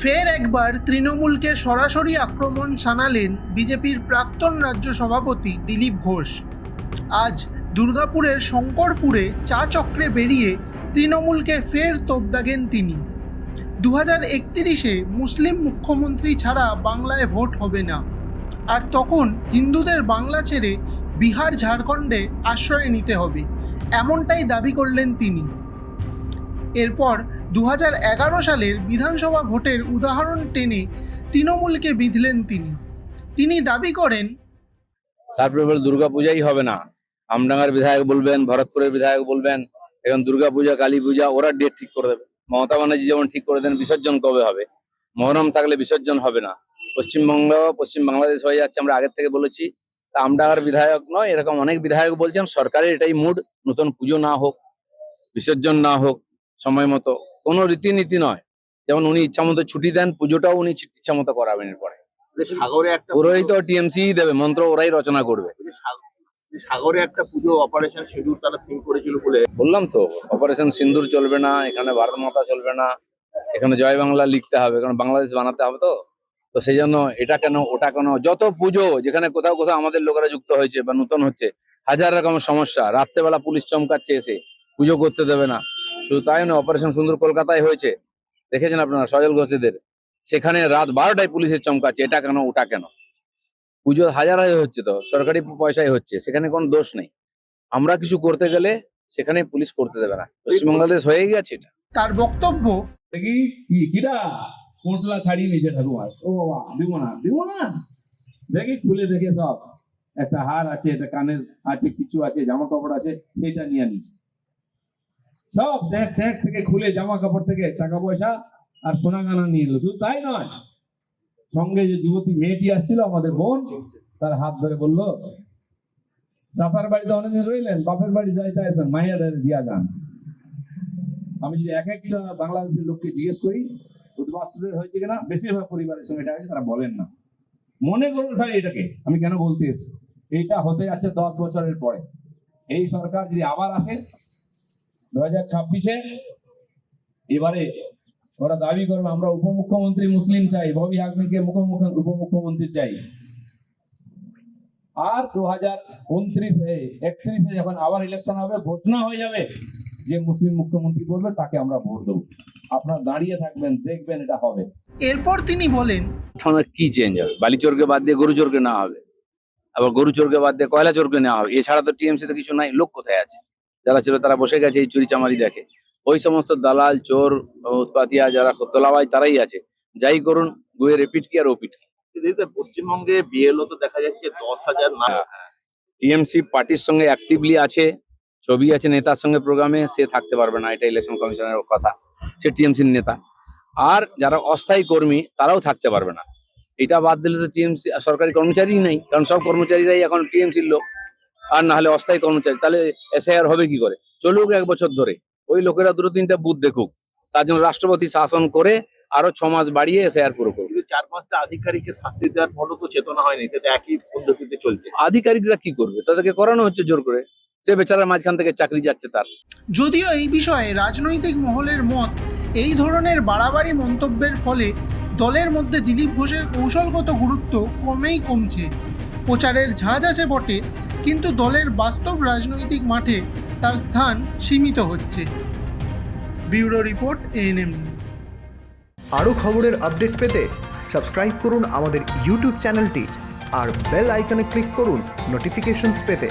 ফের একবার তৃণমূলকে সরাসরি আক্রমণ শানালেন বিজেপির প্রাক্তন রাজ্য সভাপতি দিলীপ ঘোষ। আজ দুর্গাপুরের শঙ্করপুরে চা চক্রে বেরিয়ে তৃণমূলকে ফের তোপ দাগেন তিনি। 2031-এ মুসলিম মুখ্যমন্ত্রী ছাড়া বাংলায় ভোট হবে না, আর তখন হিন্দুদের বাংলা ছেড়ে বিহার ঝাড়খণ্ডে আশ্রয় নিতে হবে, এমনটাই দাবি করলেন তিনি। এরপর 2011 সালের বিধানসভা ভোটের উদাহরণ টেনে তৃণমূলকে বিঁধলেন তিনি দাবি করেন, তারপরে বলে দুর্গাপূজাই হবে না। আমডাঙ্গার বিধায়ক বলবেন, ভরতপুরের বিধায়ক বলবেন, এখন দুর্গাপূজা কালী পূজা ওরা ডেট ঠিক করে দেবে। মমতা ব্যানার্জি যেমন ঠিক করে দেন বিসর্জন কবে হবে, মহরম থাকলে বিসর্জন হবে না। পশ্চিম বাংলাদেশ হয়ে যাচ্ছে, আমরা আগের থেকে বলেছি। আমডাঙ্গার বিধায়ক নয়, এরকম অনেক বিধায়ক বলছেন সরকারের এটাই মুড, নতুন পুজো না হোক, বিসর্জন না হোক সময় মতো, কোনো রীতিনীতি নয়। যেমন উনি ইচ্ছা মতো ছুটি দেন, পুজোটাও উনি ইচ্ছা মতো করাবেন। এরপরে পুরোই তো টিএমসি দেবে, মন্ত্র ওরাই রচনা করবে। সাগরে একটা পুজো অপারেশন সিঁদুর তারা থিম করেছিল বলে বললাম তো, অপারেশন সিন্দুর চলবে না, এখানে ভারত মাতা চলবে না, এখানে জয় বাংলা লিখতে হবে, কারণ বাংলাদেশ বানাতে হবে। তো সেই জন্য এটা কেন ওটা কেন, যত পুজো যেখানে কোথাও কোথাও আমাদের লোকেরা যুক্ত হয়েছে বা নতুন হচ্ছে, হাজার রকমের সমস্যা। রাত্রেবেলা পুলিশ চমকাচ্ছে, এসে পুজো করতে দেবে না। শুধু তাই না, অপারেশন সিন্দুর কলকাতায় হয়েছে, দেখেছেন আপনারা, সজল ঘোষেদের। সেখানে রাত 12টায় পুলিশের চমকাচ্ছে, এটা কেন ওটা কেন। পুজো হাজার হচ্ছে, তো সরকারি পয়সায় হচ্ছে, সেখানে কোনো দোষ নেই। আমরা কিছু করতে গেলে সেখানে পুলিশ করতে দেবে না। পশ্চিম বাংলাদেশ হয়ে গেছে এটা। তার বক্তব্য, দেখি কিরা কোটলা ছাড়িয়ে নিচে ঠাকুমার, ও বাবা দিব না দেখি, খুলে দেখে সব একটা হার আছে, একটা কানের আছে, কিছু আছে, জামা কাপড় আছে, সেটা নিয়ে নিচ্ছে। সব দেখ থেকে খুলে জামা কাপড় থেকে টাকা পয়সা আর সোনা গানা নিয়ে এলো। শুধু তাই নয়, সঙ্গে যে যুবতী মেয়েটি আসছিল আমাদের বোন, তার হাত ধরে বললো, চাষার বাড়িতে অনেকদিন রইলেন, বাপের বাড়ি যাইতে আসেন, মাইয়াদের দিয়া যান। আমি যদি এক একটা বাংলাদেশের লোককে জিজ্ঞেস করি উদ্বাস্তুদের হয়েছে কিনা, বেশিরভাগ পরিবারের সঙ্গে এটা হয়েছে, তারা বলেন না। মনে করুন ভাই, এটাকে আমি কেন বলতে এসেছি, এইটা হতে যাচ্ছে 10 বছরের পরে। এই সরকার যদি আবার আসে 2026-এ, এবারে ওরা দাবি করবে আমরা উপমুখ্যমন্ত্রী মুসলিম চাই, ববি হাকিমকে উপমুখ্যমন্ত্রী চাই। আর 2029-31-এ যখন আবার ইলেকশন হবে, ঘোষণা হয়ে যাবে যে মুসলিম মুখ্যমন্ত্রী করবে, তাকে আমরা ভোট দেবো। আপনারা দাঁড়িয়ে থাকবেন, দেখবেন এটা হবে। এরপর তিনি বলেন, কি চেঞ্জ হবে? বালিচোরকে বাদ দিয়ে গরু চোরকে নেওয়া হবে, আবার গরু চোরকে বাদ দিয়ে কয়লা চোরকে নেওয়া হবে। এছাড়া তো টিএমসি তে কিছু নাই। লোক কোথায় আছে? যারা ছিল তারা বসে গেছে, এই চুরি চামারি দেখে। ওই সমস্ত দালাল চোর উৎপাতিয়া যারা তোলাবাজ, তারাই আছে। যাই করুন, গুয়ে রিপিট কি আর ওপিট কি। পশ্চিমবঙ্গে বিএলও তো দেখা যাচ্ছে 10,000 না। টিএমসি পার্টির সঙ্গে অ্যাক্টিভলি আছে, ছবি আছে নেতার সঙ্গে প্রোগ্রামে, সে থাকতে পারবে না, এটা ইলেকশন কমিশনের কথা। সে টিএমসির নেতা। আর যারা অস্থায়ী কর্মী, তারাও থাকতে পারবে না। এটা বাদ দিলে তো টিএমসি সরকারি কর্মচারী নেই, কারণ সব কর্মচারীরাই এখন টিএমসির লোক। আর না হলে অস্থায়ী কর্মচারী, তাহলে এসআইআর হবে কি করে? চলুক 1 বছর ধরে, ওই লোকেরা 2-3টা বুথ দেখুক। তার জন্য রাষ্ট্রপতি শাসন করে আরো 6 মাস বাড়িয়ে এসআইআর পুরো করুক। 4-5টা আধিকারিককে শাস্তি দেওয়ার ফলে তো চেতনা হয়নি, সেটা একই পদ্ধতিতে চলছে। আধিকারিকরা কি করবে? তাদেরকে করানো হচ্ছে জোর করে। সে বেচারা মাঝখান থেকে চাকরি যাচ্ছে তার। যদিও এই বিষয়ে রাজনৈতিক মহলের মত, এই ধরনের বাড়াবাড়ি মন্তব্যের ফলে দলের মধ্যে দিলীপ ঘোষের কৌশলগত গুরুত্ব কমছে। প্রচারের ঝাঁজ আছে বটে, কিন্তু দলের বাস্তব রাজনৈতিক মাঠে তার স্থান সীমিত হচ্ছে। Bureau report, ANM news. আরও খবরের আপডেট পেতে সাবস্ক্রাইব করুন আমাদের ইউটিউব চ্যানেলটি আর বেল আইকনে ক্লিক করুন নোটিফিকেশনস পেতে।